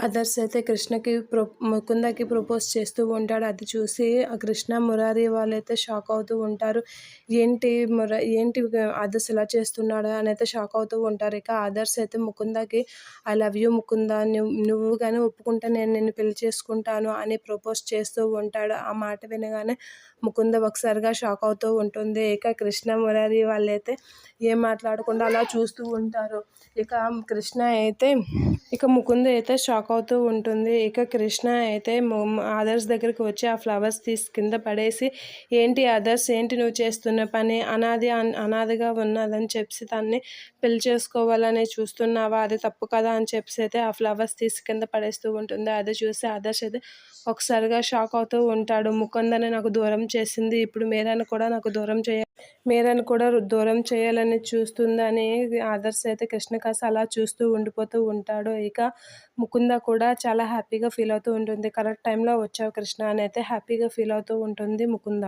ఆదర్శ్ అయితే కృష్ణకి ముకుందకి ప్రపోజ్ చేస్తూ ఉంటాడు. అది చూసి ఆ కృష్ణ, మురారి వాళ్ళైతే షాక్ అవుతూ ఉంటారు. ఏంటి ఆదర్శ్ ఇలా చేస్తున్నాడు అనైతే షాక్ అవుతూ ఉంటారు. ఇక ఆదర్శ్ అయితే ముకుందకి ఐ లవ్ యూ ముకుంద, నువ్వు కానీ ఒప్పుకుంటే నేను నిన్ను పెళ్లి చేసుకుంటాను అని ప్రపోజ్ చేస్తూ ఉంటాడు. ఆ మాట వినగానే ముకుంద ఒకసారిగా షాక్ అవుతూ ఉంటుంది. ఇక కృష్ణ, మురారి వాళ్ళైతే ఏం మాట్లాడకుండా అలా చూస్తూ ఉంటారు. ఇక ముకుంద అయితే షాక్ అవుతూ ఉంటుంది. ఇక కృష్ణ అయితే ఆదర్శ్ దగ్గరికి వచ్చి ఆ ఫ్లవర్స్ తీసి కింద పడేసి, ఏంటి ఆదర్శ్, ఏంటి నువ్వు చేస్తున్న పని, అనాథగా ఉన్నదని చెప్పి తన్ని పెళ్లి చేసుకోవాలని చూస్తున్నావా, అది తప్పు కదా అని చెప్పి అయితే ఆ ఫ్లవర్స్ తీసి కింద పడేస్తూ ఉంటుంది. అది చూసి ఆదర్శ్ అయితే ఒకసారిగా షాక్ అవుతూ ఉంటాడు. ముకుందని నాకు దూరం చేసింది, ఇప్పుడు మీరాను కూడా దూరం చేయాలని చూస్తుందని ఆదర్శ్ అయితే కృష్ణ కాస్త అలా చూస్తూ ఉండిపోతూ ఉంటాడు. ఇక ముకుంద కూడా చాలా హ్యాపీగా ఫీల్ అవుతూ ఉంటుంది. కరెక్ట్ టైంలో వచ్చావు కృష్ణ అని అయితే హ్యాపీగా ఫీల్ అవుతూ ఉంటుంది ముకుంద.